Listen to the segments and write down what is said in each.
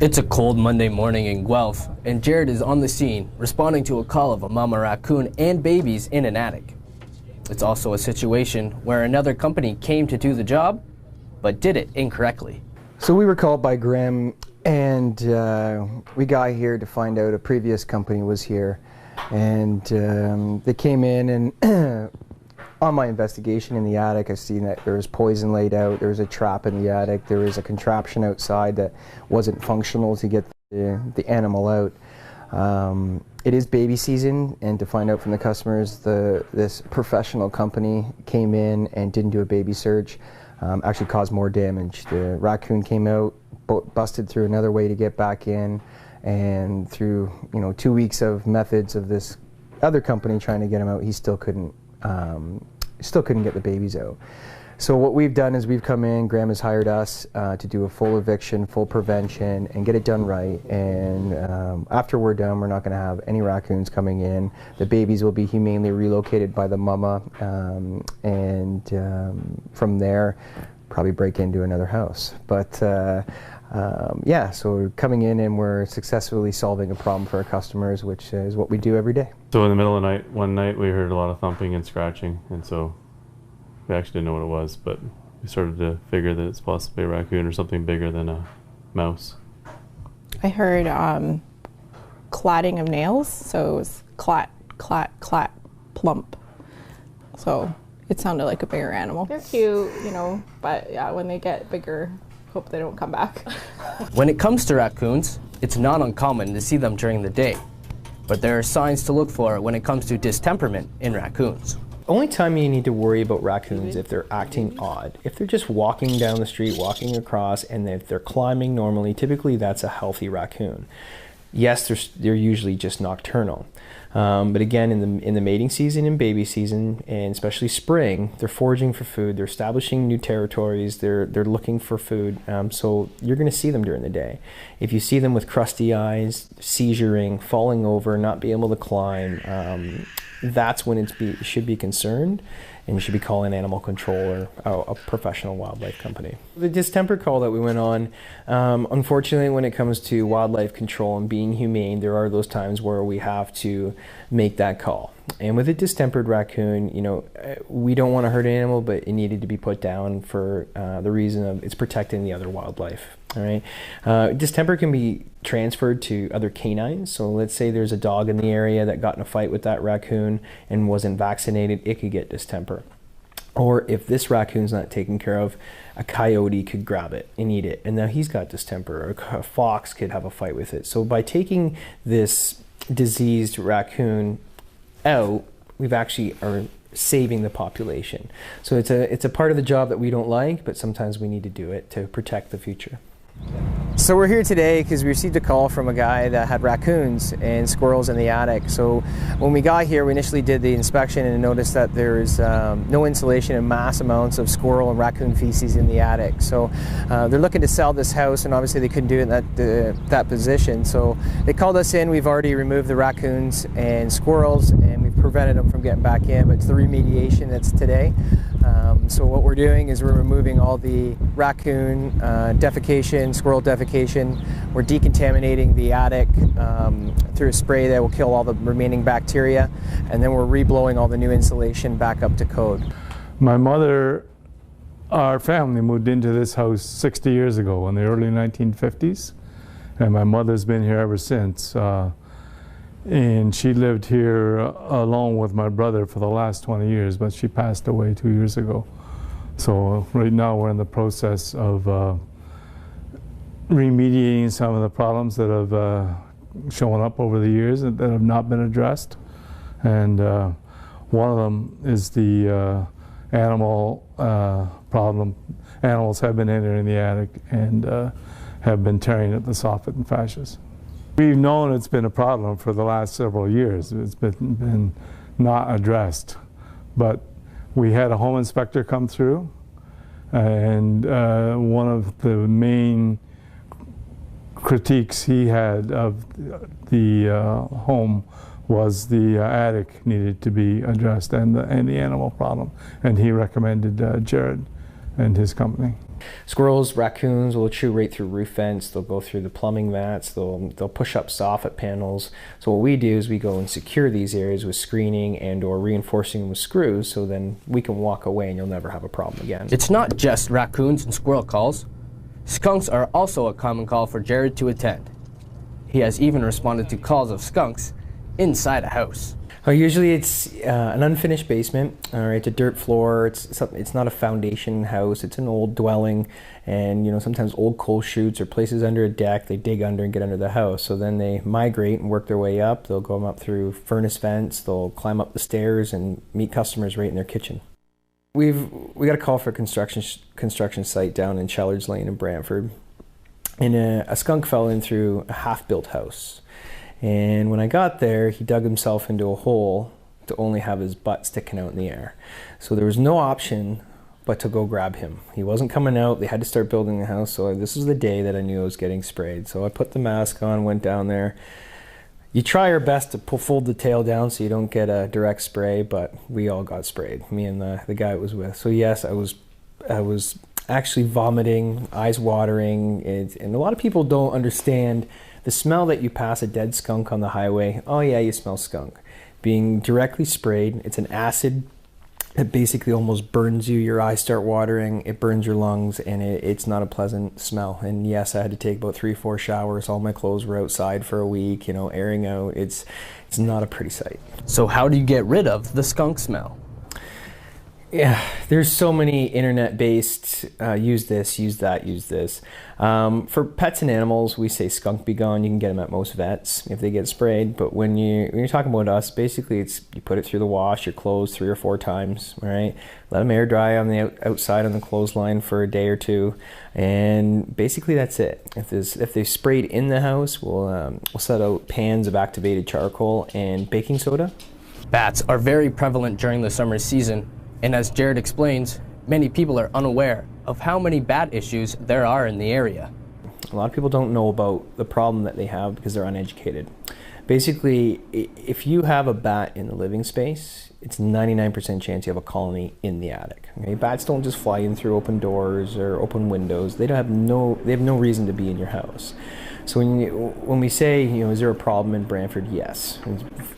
It's a cold Monday morning in Guelph, and Jared is on the scene, responding to a call of a mama raccoon and babies in an attic. It's also a situation where another company came to do the job, but did it incorrectly. So we were called by Graham, and we got here to find out a previous company was here, and they came in and on my investigation in the attic, I've seen that there was poison laid out, there was a trap in the attic, there was a contraption outside that wasn't functional to get the animal out. It is baby season, and to find out from the customers, this professional company came in and didn't do a baby search, actually caused more damage. The raccoon came out, busted through another way to get back in, and through 2 weeks of methods of this other company trying to get him out, he still couldn't get the babies out. So what we've done is we've come in, Graham has hired us to do a full eviction, full prevention, and get it done right. And after we're done, we're not going to have any raccoons coming in. The babies will be humanely relocated by the mama, and from there, probably break into another house. But yeah, so we're coming in and we're successfully solving a problem for our customers, which is what we do every day. So in the middle of the night, one night we heard a lot of thumping and scratching, and so we actually didn't know what it was, but we started to figure that it's possibly a raccoon or something bigger than a mouse. I heard cladding of nails, so it was clat, clat, clat, plump. So it sounded like a bigger animal. They're cute, but yeah, when they get bigger, hope they don't come back. When it comes to raccoons, it's not uncommon to see them during the day, but there are signs to look for when it comes to distemperament in raccoons. Only time you need to worry about raccoons if they're acting odd. If they're just walking down the street, walking across, and if they're climbing normally, typically that's a healthy raccoon. Yes, they're usually just nocturnal. But again, in the mating season and baby season, and especially spring, they're foraging for food, they're establishing new territories, they're looking for food, so you're going to see them during the day. If you see them with crusty eyes, seizuring, falling over, not being able to climb, that's when it should be concerned, and you should be calling animal control or a professional wildlife company. The distemper call that we went on, unfortunately when it comes to wildlife control and being humane, there are those times where we have to make that call. And with a distempered raccoon, we don't want to hurt an animal, but it needed to be put down for the reason of it's protecting the other wildlife. All right. Distemper can be transferred to other canines. So let's say there's a dog in the area that got in a fight with that raccoon and wasn't vaccinated, it could get distemper. Or if this raccoon's not taken care of, a coyote could grab it and eat it, and now he's got distemper. Or a fox could have a fight with it. So by taking this diseased raccoon out, we've actually are saving the population. So it's a part of the job that we don't like, but sometimes we need to do it to protect the future. So we're here today because we received a call from a guy that had raccoons and squirrels in the attic. So when we got here, we initially did the inspection and noticed that there's no insulation and mass amounts of squirrel and raccoon feces in the attic. So they're looking to sell this house, and obviously they couldn't do it in that position. So they called us in. We've already removed the raccoons and squirrels, and we've prevented them from getting back in, but it's the remediation that's today. So what we're doing is we're removing all the raccoon defecation, squirrel defecation. We're decontaminating the attic through a spray that will kill all the remaining bacteria, and then we're reblowing all the new insulation back up to code. My mother, our family moved into this house 60 years ago in the early 1950s, and my mother's been here ever since. And she lived here along with my brother for the last 20 years, but she passed away 2 years ago. So right now we're in the process of remediating some of the problems that have shown up over the years that have not been addressed. And one of them is the animal problem. Animals have been entering the attic and have been tearing at the soffit and fascias. We've known it's been a problem for the last several years. It's been not addressed. But we had a home inspector come through, and one of the main critiques he had of the home was the attic needed to be addressed and the animal problem. And he recommended Jared and his company. Squirrels, raccoons will chew right through roof vents. They'll go through the plumbing vats. They'll push up soffit panels. So what we do is we go and secure these areas with screening and or reinforcing them with screws, so then we can walk away and you'll never have a problem again. It's not just raccoons and squirrel calls. Skunks are also a common call for Jared to attend. He has even responded to calls of skunks inside a house. Usually it's an unfinished basement, all right, it's a dirt floor, it's not a foundation house, it's an old dwelling, and you know, sometimes old coal chutes or places under a deck, they dig under and get under the house. So then they migrate and work their way up. They'll go up through furnace vents, they'll climb up the stairs and meet customers right in their kitchen. We got a call for a construction site down in Shellards Lane in Brantford, and a skunk fell in through a half-built house. And when I got there, he dug himself into a hole to only have his butt sticking out in the air. So there was no option but to go grab him. He wasn't coming out. They had to start building the house. So this was the day that I knew I was getting sprayed. So I put the mask on, went down there. You try your best to fold the tail down so you don't get a direct spray, but we all got sprayed, me and the guy I was with. So yes, I was actually vomiting, eyes watering, and a lot of people don't understand the smell that you pass a dead skunk on the highway. Oh yeah, you smell skunk. Being directly sprayed, it's an acid that basically almost burns you. Your eyes start watering, it burns your lungs, and it's not a pleasant smell. And yes, I had to take about 3-4 showers. All my clothes were outside for a week, you know, airing out. It's not a pretty sight. So how do you get rid of the skunk smell? Yeah, there's so many internet-based, use this, use that, use this. For pets and animals, we say skunk be gone. You can get them at most vets if they get sprayed. But when you're talking about us, basically it's you put it through the wash, your clothes 3 or 4 times, all right? Let them air dry on the outside on the clothesline for a day or 2, and basically that's it. If they've sprayed in the house, we'll set out pans of activated charcoal and baking soda. Bats are very prevalent during the summer season. And as Jared explains, many people are unaware of how many bat issues there are in the area. A lot of people don't know about the problem that they have because they're uneducated. Basically, if you have a bat in the living space, it's 99% chance you have a colony in the attic. Okay? Bats don't just fly in through open doors or open windows. They have no reason to be in your house. So when we say, you know, is there a problem in Brantford? Yes.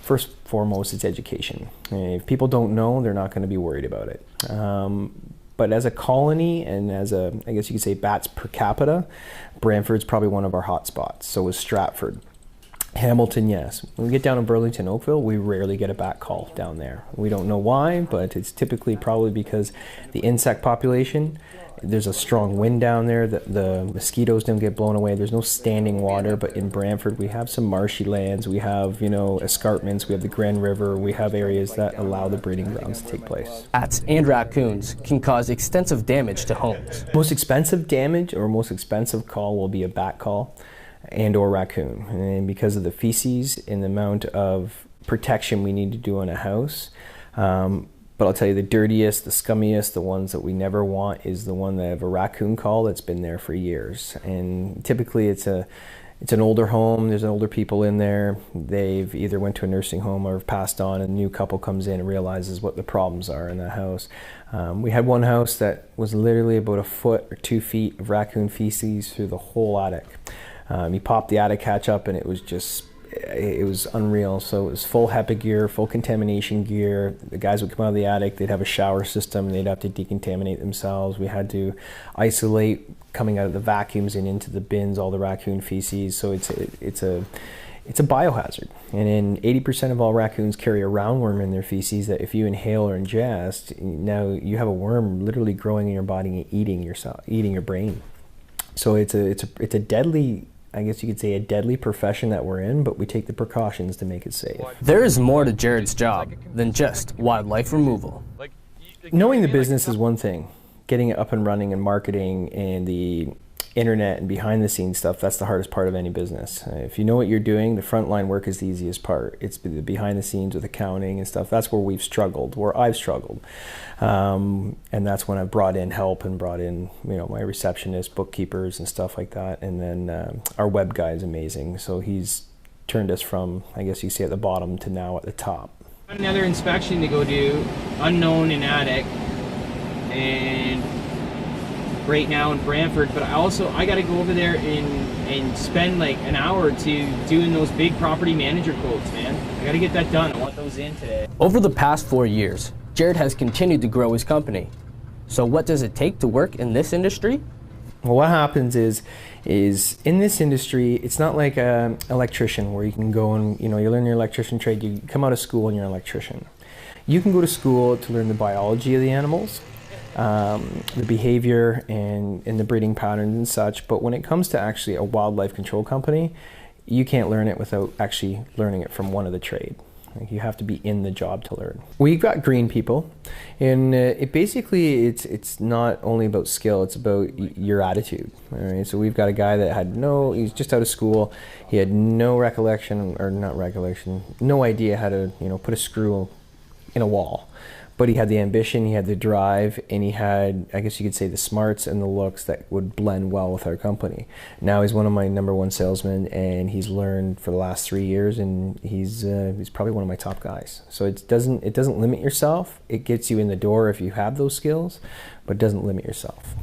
First and foremost, it's education. If people don't know, they're not going to be worried about it. But as a colony and as I guess you could say bats per capita, Brantford's probably one of our hot spots. So is Stratford. Hamilton, yes. When we get down in Burlington, Oakville, we rarely get a bat call down there. We don't know why, but it's typically probably because the insect population, there's a strong wind down there, the mosquitoes don't get blown away, there's no standing water. But in Brantford, we have some marshy lands, we have, you know, escarpments, we have the Grand River, we have areas that allow the breeding grounds to take place. Bats and raccoons can cause extensive damage to homes. Most expensive damage or most expensive call will be a bat call and or raccoon, and because of the feces and the amount of protection we need to do on a house. But I'll tell you, the dirtiest, the scummiest, the ones that we never want is the one that have a raccoon call that's been there for years. And typically it's an older home, there's older people in there, they've either went to a nursing home or have passed on, and a new couple comes in and realizes what the problems are in that house. We had one house that was literally about 1 foot or 2 feet of raccoon feces through the whole attic. He popped the attic hatch up and it was unreal. So it was full HEPA gear, full contamination gear. The guys would come out of the attic, they'd have a shower system, they'd have to decontaminate themselves. We had to isolate coming out of the vacuums and into the bins all the raccoon feces. So it's a biohazard. And then 80% of all raccoons carry a roundworm in their feces that if you inhale or ingest, now you have a worm literally growing in your body and eating your brain. So it's a deadly, I guess you could say, a deadly profession that we're in, but we take the precautions to make it safe. There is more to Jared's job than just wildlife removal. Knowing the business is one thing. Getting it up and running and marketing and the internet and behind the scenes stuff, that's the hardest part of any business. If you know what you're doing, the frontline work is the easiest part. It's the behind the scenes with accounting and stuff. That's where we've struggled, where I've struggled. And that's when I brought in help and brought in, you know, my receptionist, bookkeepers and stuff like that. And then our web guy is amazing. So he's turned us from, I guess you say, at the bottom to now at the top. Another inspection to go do, unknown in attic, and right now in Brantford, but I got to go over there and spend like an hour or two doing those big property manager quotes, man. I got to get that done. I want those in today. Over the past 4 years, Jared has continued to grow his company. So what does it take to work in this industry? Well, what happens is in this industry, it's not like an electrician where you can go and, you learn your electrician trade, you come out of school and you're an electrician. You can go to school to learn the biology of the animals, the behavior and the breeding patterns and such, but when it comes to actually a wildlife control company, you can't learn it without actually learning it from one of the trade. Like, you have to be in the job to learn. We've got green people, and it's not only about skill, it's about your attitude. All right, so we've got a guy that he's just out of school, he had no idea how to put a screw in a wall. But he had the ambition, he had the drive, and he had, I guess you could say, the smarts and the looks that would blend well with our company. Now he's one of my #1 salesmen, and he's learned for the last 3 years, and he's probably one of my top guys. So it doesn't limit yourself. It gets you in the door if you have those skills, but it doesn't limit yourself.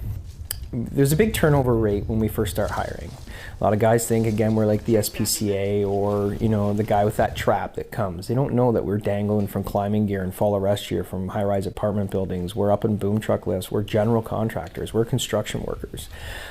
There's a big turnover rate when we first start hiring. A lot of guys think, again, we're like the SPCA or, the guy with that trap that comes. They don't know that we're dangling from climbing gear and fall arrest gear from high-rise apartment buildings. We're up in boom truck lifts. We're general contractors. We're construction workers.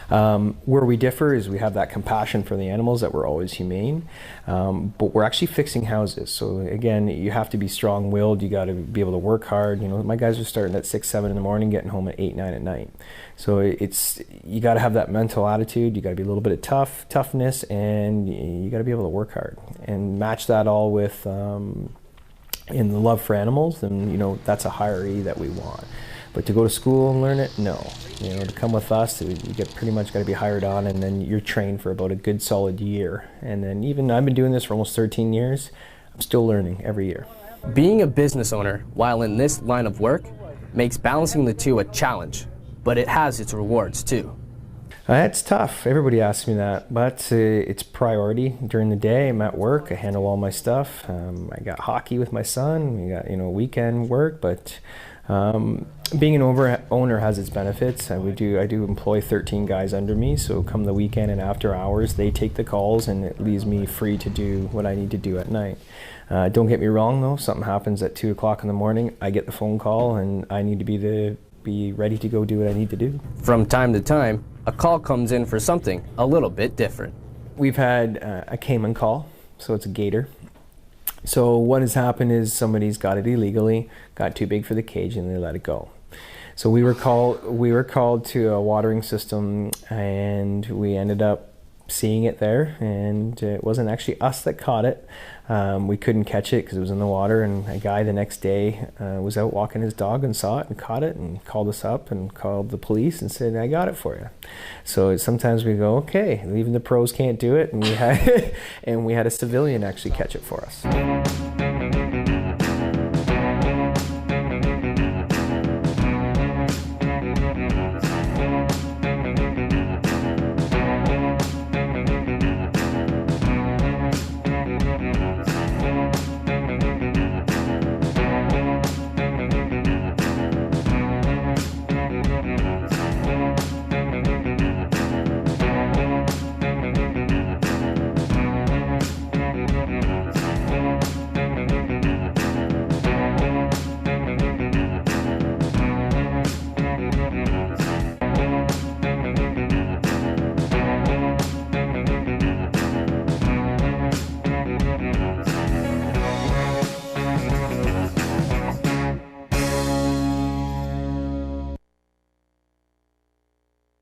Where we differ is we have that compassion for the animals, that we're always humane, but we're actually fixing houses. So again, you have to be strong-willed. You got to be able to work hard. My guys are starting at 6, 7 in the morning, getting home at 8, 9 at night. So you got to have that mental attitude. You got to be a little bit of toughness, and you got to be able to work hard and match that all with in the love for animals. And that's a higher E that we want. But to go to school and learn it, no. To come with us, you get pretty much got to be hired on, and then you're trained for about a good solid year. And then even I've been doing this for almost 13 years. I'm still learning every year. Being a business owner while in this line of work makes balancing the two a challenge, but it has its rewards too. It's tough. Everybody asks me that, but it's priority. During the day, I'm at work. I handle all my stuff. I got hockey with my son. We got weekend work, but being an owner has its benefits. I do employ 13 guys under me, so come the weekend and after hours, they take the calls, and it leaves me free to do what I need to do at night. Don't get me wrong, though. Something happens at 2 o'clock in the morning. I get the phone call, and I need to be ready to go do what I need to do. From time to time, a call comes in for something a little bit different. We've had a Cayman call, so it's a gator. So what has happened is somebody's got it illegally, got too big for the cage, and they let it go. So we were called to a watering system, and we ended up seeing it there, and it wasn't actually us that caught it. We couldn't catch it because it was in the water, and a guy the next day was out walking his dog and saw it and caught it and called us up and called the police and said, I got it for you. So sometimes we go, okay, even the pros can't do it, and we had a civilian actually catch it for us.